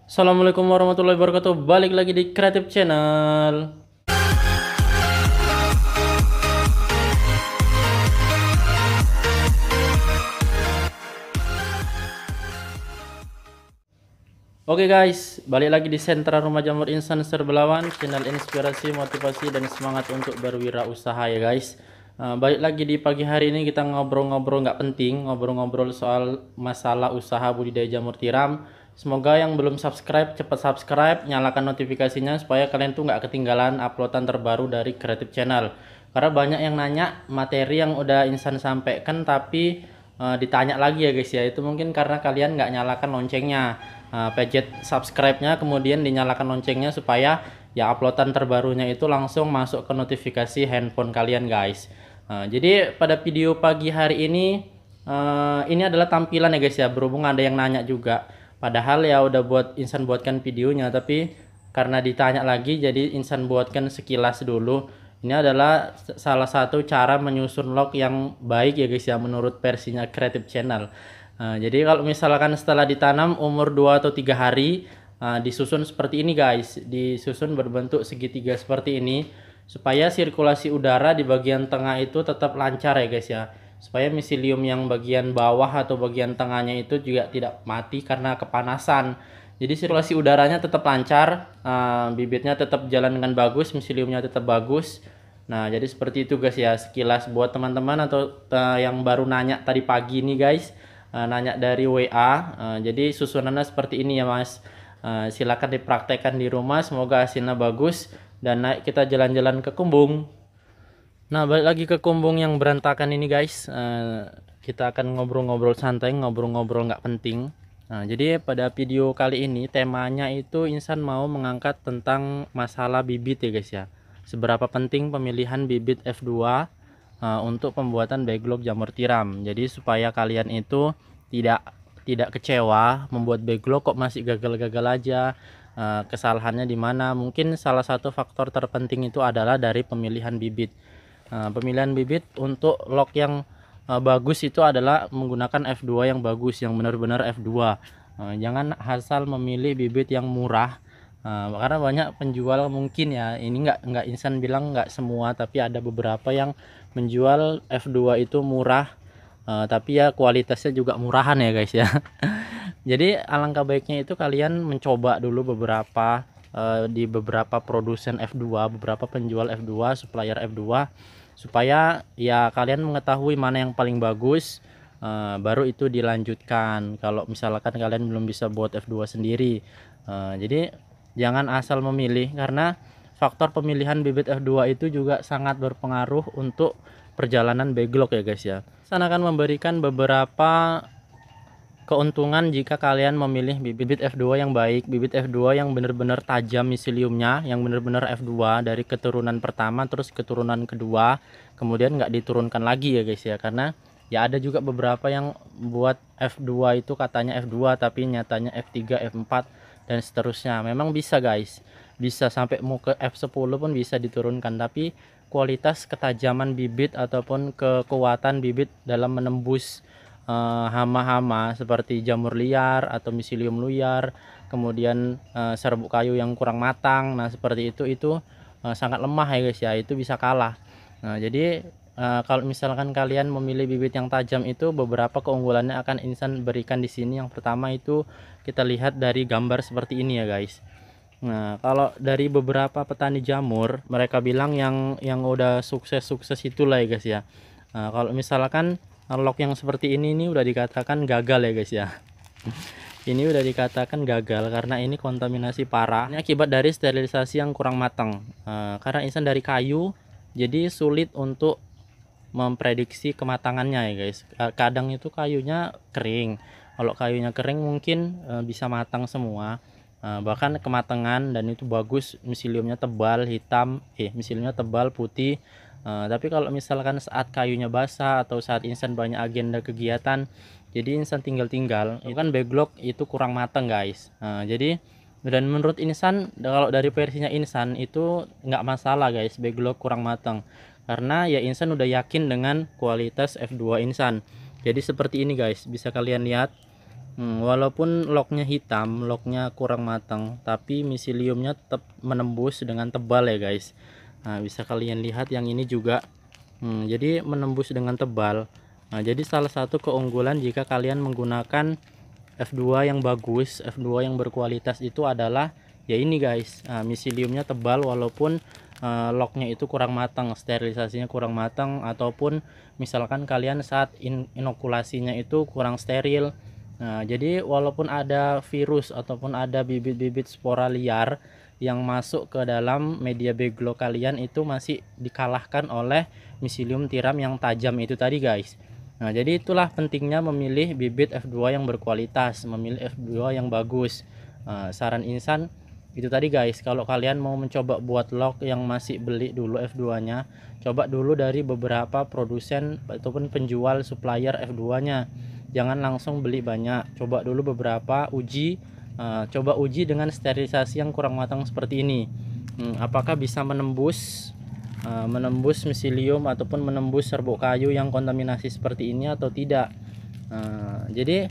Assalamualaikum warahmatullahi wabarakatuh. Balik lagi di Creative Channel. Oke guys, balik lagi di Sentra Rumah Jamur Instan Serbelawan, channel inspirasi, motivasi, dan semangat untuk berwirausaha ya guys. Balik lagi di pagi hari ini kita ngobrol-ngobrol nggak penting, ngobrol-ngobrol soal masalah usaha budidaya jamur tiram. Semoga yang belum subscribe cepat subscribe, nyalakan notifikasinya supaya kalian tuh nggak ketinggalan uploadan terbaru dari Creative Channel. Karena banyak yang nanya materi yang udah Instan sampaikan tapi ditanya lagi ya guys ya, itu mungkin karena kalian nggak nyalakan loncengnya. Pencet subscribe-nya kemudian dinyalakan loncengnya supaya ya uploadan terbarunya itu langsung masuk ke notifikasi handphone kalian guys. Jadi pada video pagi hari ini adalah tampilan ya guys ya, berhubung ada yang nanya juga, padahal ya udah Insan buatkan videonya, tapi karena ditanya lagi jadi Insan buatkan sekilas dulu. Ini adalah salah satu cara menyusun log yang baik ya guys ya, menurut versinya Creative Channel. Jadi kalau misalkan setelah ditanam umur 2 atau 3 hari, disusun seperti ini guys, disusun berbentuk segitiga seperti ini supaya sirkulasi udara di bagian tengah itu tetap lancar ya guys ya, supaya miselium yang bagian bawah atau bagian tengahnya itu juga tidak mati karena kepanasan. Jadi sirkulasi udaranya tetap lancar, bibitnya tetap jalan dengan bagus, miseliumnya tetap bagus. Nah jadi seperti itu guys ya, sekilas buat teman-teman atau yang baru nanya tadi pagi nih guys, nanya dari WA. Jadi susunannya seperti ini ya mas. Silakan dipraktekkan di rumah, semoga hasilnya bagus dan naik kita jalan-jalan ke Kumbung. Nah balik lagi ke Kumbung yang berantakan ini guys, kita akan ngobrol-ngobrol santai, ngobrol-ngobrol nggak penting. Nah jadi pada video kali ini temanya itu Insan mau mengangkat tentang masalah bibit ya guys ya, seberapa penting pemilihan bibit F2 untuk pembuatan backlog jamur tiram. Jadi supaya kalian itu tidak kecewa membuat backlog kok masih gagal-gagal aja. Kesalahannya di mana? Mungkin salah satu faktor terpenting itu adalah dari pemilihan bibit. Pemilihan bibit untuk log yang bagus itu adalah menggunakan F2 yang bagus, yang benar-benar F2. Jangan asal memilih bibit yang murah. Karena banyak penjual mungkin ya, ini nggak Insan bilang nggak semua, tapi ada beberapa yang menjual F2 itu murah, tapi ya kualitasnya juga murahan ya guys ya. Jadi alangkah baiknya itu kalian mencoba dulu beberapa di beberapa produsen F2, beberapa penjual F2, supplier F2, supaya ya kalian mengetahui mana yang paling bagus, baru itu dilanjutkan kalau misalkan kalian belum bisa buat F2 sendiri. Jadi jangan asal memilih, karena faktor pemilihan bibit F2 itu juga sangat berpengaruh untuk perjalanan backlog ya guys ya. Saya akan memberikan beberapa keuntungan jika kalian memilih bibit F2 yang baik, bibit F2 yang benar-benar tajam miseliumnya, yang benar-benar F2 dari keturunan pertama terus keturunan kedua, kemudian nggak diturunkan lagi ya guys ya. Karena ya ada juga beberapa yang buat F2 itu katanya F2 tapi nyatanya F3, F4 dan seterusnya. Memang bisa guys, bisa sampai mau ke F10 pun bisa diturunkan, tapi kualitas ketajaman bibit ataupun kekuatan bibit dalam menembus hama-hama seperti jamur liar atau miselium liar, kemudian serbuk kayu yang kurang matang, nah seperti itu sangat lemah ya guys ya, itu bisa kalah. Nah jadi kalau misalkan kalian memilih bibit yang tajam itu, beberapa keunggulannya akan Insan berikan di sini. Yang pertama itu kita lihat dari gambar seperti ini ya guys. Nah kalau dari beberapa petani jamur, mereka bilang yang udah sukses itulah ya guys ya. Nah, kalau misalkan log yang seperti ini udah dikatakan gagal ya guys ya. Ini udah dikatakan gagal karena ini kontaminasi parah. Ini akibat dari sterilisasi yang kurang matang. Karena Insan dari kayu, jadi sulit untuk memprediksi kematangannya ya guys. Kadang itu kayunya kering, kalau kayunya kering mungkin bisa matang semua, bahkan kematangan, dan itu bagus, miseliumnya tebal hitam, miseliumnya tebal putih. Tapi kalau misalkan saat kayunya basah atau saat Insan banyak agenda kegiatan, jadi Insan tinggal-tinggal, itu kan backlog itu kurang matang guys. Jadi dan menurut Insan, kalau dari versinya Insan itu nggak masalah guys backlog kurang matang, karena ya Insan udah yakin dengan kualitas F2 Insan. Jadi seperti ini guys, bisa kalian lihat Walaupun locknya hitam, locknya kurang matang, tapi miseliumnya tetap menembus dengan tebal ya guys. Nah, bisa kalian lihat yang ini juga. Jadi menembus dengan tebal. Nah, jadi salah satu keunggulan jika kalian menggunakan F2 yang bagus, F2 yang berkualitas itu adalah ya ini guys. Miseliumnya tebal walaupun locknya itu kurang matang, sterilisasinya kurang matang, ataupun misalkan kalian saat inokulasinya itu kurang steril. Nah, jadi walaupun ada virus ataupun ada bibit-bibit spora liar yang masuk ke dalam media backglock kalian itu masih dikalahkan oleh miselium tiram yang tajam itu tadi guys. Nah, jadi itulah pentingnya memilih bibit F2 yang berkualitas, memilih F2 yang bagus. Saran Insan itu tadi guys, kalau kalian mau mencoba buat lock yang masih beli dulu F2 nya, coba dulu dari beberapa produsen ataupun penjual supplier F2 nya, jangan langsung beli banyak, coba dulu beberapa uji. Coba uji dengan sterilisasi yang kurang matang seperti ini. Apakah bisa menembus miselium ataupun menembus serbuk kayu yang kontaminasi seperti ini atau tidak. Jadi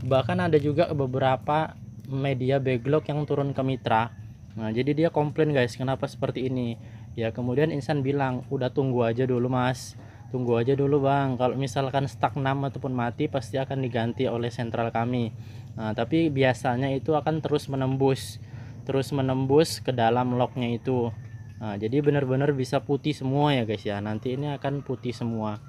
bahkan ada juga beberapa media backglock yang turun ke mitra. Jadi dia komplain guys, kenapa seperti ini ya. Kemudian Insan bilang, udah tunggu aja dulu mas, tunggu aja dulu bang, kalau misalkan stagnan ataupun mati pasti akan diganti oleh sentral kami. Tapi biasanya itu akan terus menembus ke dalam locknya itu. Jadi benar-benar bisa putih semua ya guys ya, nanti ini akan putih semua,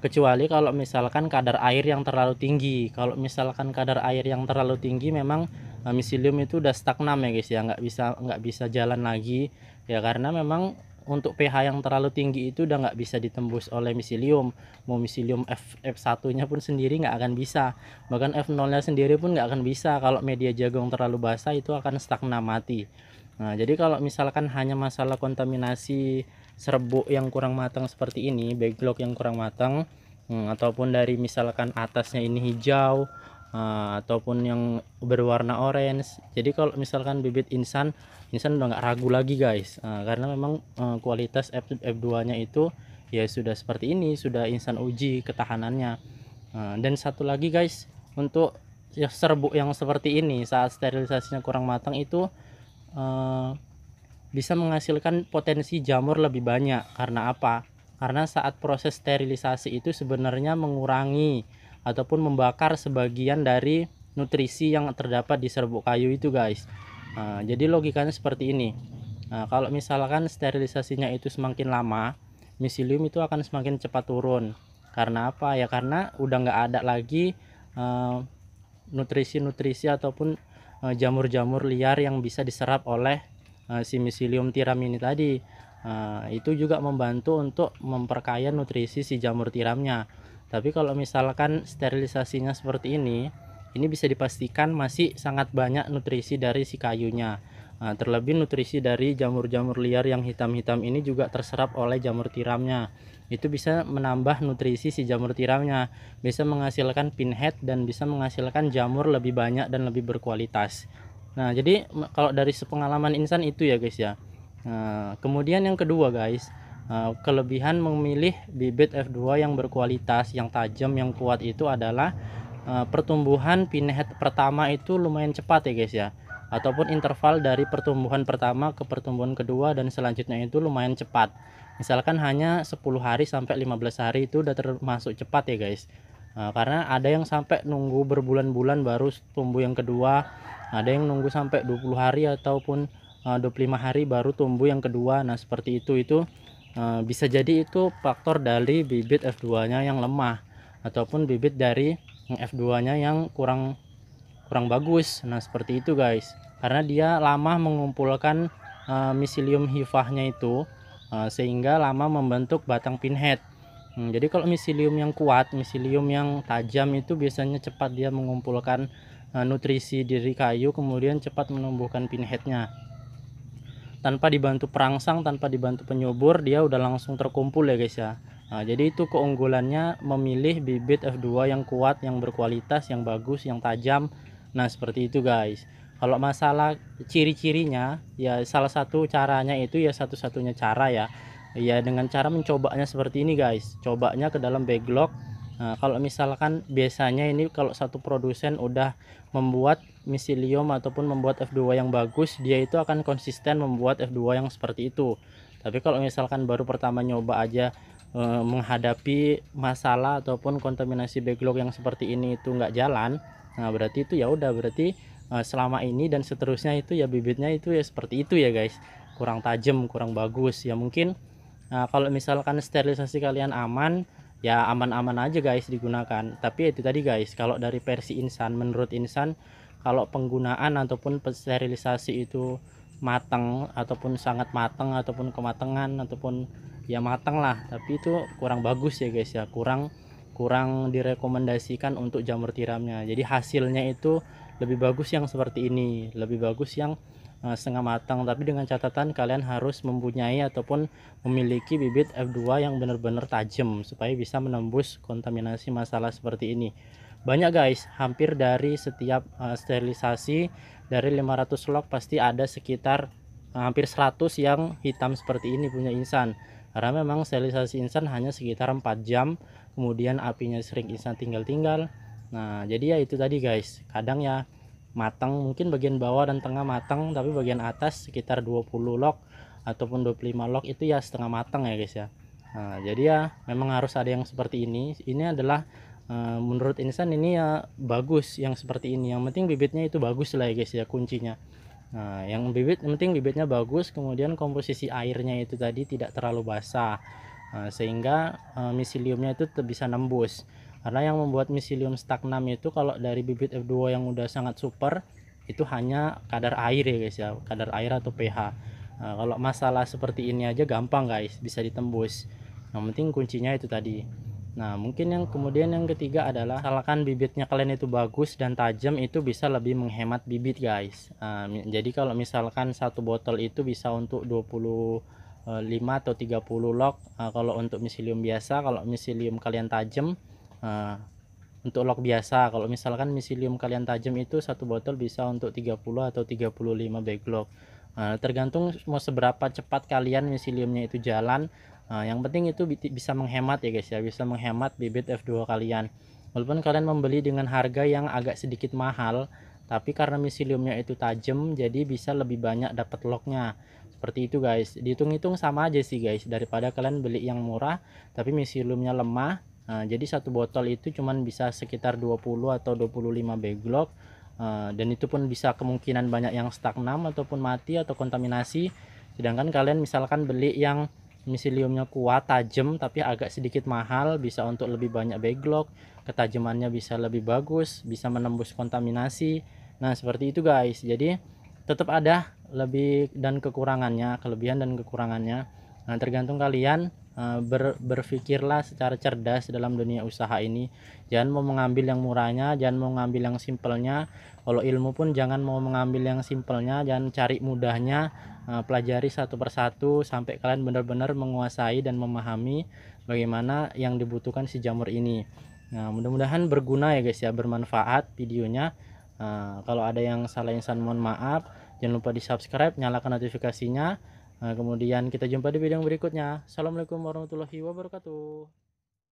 kecuali kalau misalkan kadar air yang terlalu tinggi. Kalau misalkan kadar air yang terlalu tinggi memang miselium itu udah stagnan ya guys ya, nggak bisa jalan lagi ya, karena memang untuk pH yang terlalu tinggi itu udah nggak bisa ditembus oleh miselium. Mau miselium F1 nya pun sendiri nggak akan bisa, bahkan F0 nya sendiri pun nggak akan bisa. Kalau media jagung terlalu basah itu akan stagnan mati. Jadi kalau misalkan hanya masalah kontaminasi serbuk yang kurang matang seperti ini, backglock yang kurang matang, ataupun dari misalkan atasnya ini hijau, ataupun yang berwarna orange, jadi kalau misalkan bibit Insan udah nggak ragu lagi guys, karena memang kualitas F2 nya itu ya sudah seperti ini, sudah Insan uji ketahanannya. Dan satu lagi guys, untuk ya serbuk yang seperti ini saat sterilisasinya kurang matang itu bisa menghasilkan potensi jamur lebih banyak. Karena apa? Karena saat proses sterilisasi itu sebenarnya mengurangi ataupun membakar sebagian dari nutrisi yang terdapat di serbuk kayu itu guys. Jadi logikanya seperti ini. Kalau misalkan sterilisasinya itu semakin lama, miselium itu akan semakin cepat turun. Karena apa ya? Karena udah nggak ada lagi nutrisi-nutrisi ataupun jamur-jamur liar yang bisa diserap oleh si miselium tiram ini tadi. Itu juga membantu untuk memperkaya nutrisi si jamur tiramnya. Tapi kalau misalkan sterilisasinya seperti ini bisa dipastikan masih sangat banyak nutrisi dari si kayunya. Terlebih nutrisi dari jamur-jamur liar yang hitam-hitam ini juga terserap oleh jamur tiramnya. Itu bisa menambah nutrisi si jamur tiramnya, bisa menghasilkan pinhead dan bisa menghasilkan jamur lebih banyak dan lebih berkualitas. Jadi kalau dari sepengalaman Insan itu ya guys ya. Kemudian yang kedua guys, kelebihan memilih bibit F2 yang berkualitas, yang tajam, yang kuat itu adalah pertumbuhan pinhead pertama itu lumayan cepat ya guys ya, ataupun interval dari pertumbuhan pertama ke pertumbuhan kedua dan selanjutnya itu lumayan cepat. Misalkan hanya 10 hari sampai 15 hari itu udah termasuk cepat ya guys. Karena ada yang sampai nunggu berbulan-bulan baru tumbuh yang kedua, ada yang nunggu sampai 20 hari ataupun 25 hari baru tumbuh yang kedua. Seperti itu bisa jadi itu faktor dari bibit F2 nya yang lemah, ataupun bibit dari F2 nya yang kurang bagus. Seperti itu guys, karena dia lama mengumpulkan miselium hifahnya itu, sehingga lama membentuk batang pinhead. Jadi kalau miselium yang kuat, miselium yang tajam itu biasanya cepat dia mengumpulkan nutrisi dari kayu, kemudian cepat menumbuhkan pinheadnya. Tanpa dibantu perangsang, tanpa dibantu penyubur, dia udah langsung terkumpul ya guys ya. Jadi itu keunggulannya memilih bibit F2 yang kuat, yang berkualitas, yang bagus, yang tajam. Seperti itu guys. Kalau masalah ciri-cirinya ya, salah satu caranya itu ya, satu-satunya cara ya dengan cara mencobanya seperti ini guys. Cobanya ke dalam backglock, Nah, kalau misalkan biasanya ini kalau satu produsen udah membuat miselium ataupun membuat F2 yang bagus, dia itu akan konsisten membuat F2 yang seperti itu. Tapi kalau misalkan baru pertama nyoba aja menghadapi masalah ataupun kontaminasi backlog yang seperti ini itu nggak jalan, nah berarti itu ya udah, berarti selama ini dan seterusnya itu ya bibitnya itu ya seperti itu ya guys, kurang tajam, kurang bagus ya mungkin. Nah, kalau misalkan sterilisasi kalian aman, ya aman-aman aja guys digunakan. Tapi itu tadi guys, kalau dari versi Insan, menurut Insan, kalau penggunaan ataupun sterilisasi itu matang ataupun sangat matang ataupun kematangan ataupun ya matang lah, tapi itu kurang bagus ya guys ya, kurang direkomendasikan untuk jamur tiramnya. Jadi hasilnya itu lebih bagus yang seperti ini, lebih bagus yang setengah matang, tapi dengan catatan kalian harus mempunyai ataupun memiliki bibit F2 yang benar-benar tajam supaya bisa menembus kontaminasi masalah seperti ini. Banyak guys, hampir dari setiap sterilisasi dari 500 log pasti ada sekitar hampir 100 yang hitam seperti ini punya Insan, karena memang sterilisasi Insan hanya sekitar 4 jam, kemudian apinya sering Insan tinggal-tinggal. Nah jadi ya itu tadi guys, kadang ya matang mungkin bagian bawah dan tengah matang, tapi bagian atas sekitar 20 log ataupun 25 log itu ya setengah matang ya guys ya. Nah, jadi ya memang harus ada yang seperti ini. Ini adalah menurut Insan ini ya bagus yang seperti ini. Yang penting bibitnya itu bagus lah ya guys ya, kuncinya. Nah, yang penting bibitnya bagus, kemudian komposisi airnya itu tadi tidak terlalu basah. Sehingga miseliumnya itu bisa nembus. Karena yang membuat miselium stagnan itu kalau dari bibit F2 yang udah sangat super itu hanya kadar air ya guys ya, kadar air atau pH. Nah, kalau masalah seperti ini aja gampang guys, bisa ditembus. Yang penting kuncinya itu tadi. Nah mungkin yang kemudian yang ketiga adalah misalkan bibitnya kalian itu bagus dan tajam, itu bisa lebih menghemat bibit guys. Jadi kalau misalkan satu botol itu bisa untuk 25 atau 30 log kalau untuk miselium biasa. Kalau miselium kalian tajam, untuk log biasa, kalau misalkan miselium kalian tajam itu satu botol bisa untuk 30 atau 35 backlog. Tergantung mau seberapa cepat kalian miseliumnya itu jalan. Yang penting itu bisa menghemat ya guys ya, bisa menghemat bibit F2 kalian. Walaupun kalian membeli dengan harga yang agak sedikit mahal, tapi karena miseliumnya itu tajam jadi bisa lebih banyak dapat lognya. Seperti itu guys, dihitung-hitung sama aja sih guys, daripada kalian beli yang murah tapi miseliumnya lemah. Jadi satu botol itu cuman bisa sekitar 20 atau 25 backlog, dan itu pun bisa kemungkinan banyak yang stagnan ataupun mati atau kontaminasi. Sedangkan kalian misalkan beli yang miseliumnya kuat, tajam, tapi agak sedikit mahal, bisa untuk lebih banyak backlog, ketajamannya bisa lebih bagus, bisa menembus kontaminasi. Nah seperti itu guys, jadi tetap ada lebih dan kekurangannya, kelebihan dan kekurangannya. Nah tergantung kalian. Berpikirlah secara cerdas dalam dunia usaha ini. Jangan mau mengambil yang murahnya, jangan mau mengambil yang simpelnya. Kalau ilmu pun jangan mau mengambil yang simpelnya, jangan cari mudahnya. Pelajari satu persatu sampai kalian benar-benar menguasai dan memahami bagaimana yang dibutuhkan si jamur ini. Nah mudah-mudahan berguna ya guys ya, bermanfaat videonya. Kalau ada yang salah Insan mohon maaf. Jangan lupa di subscribe, nyalakan notifikasinya. Kemudian kita jumpa di video yang berikutnya. Assalamualaikum warahmatullahi wabarakatuh.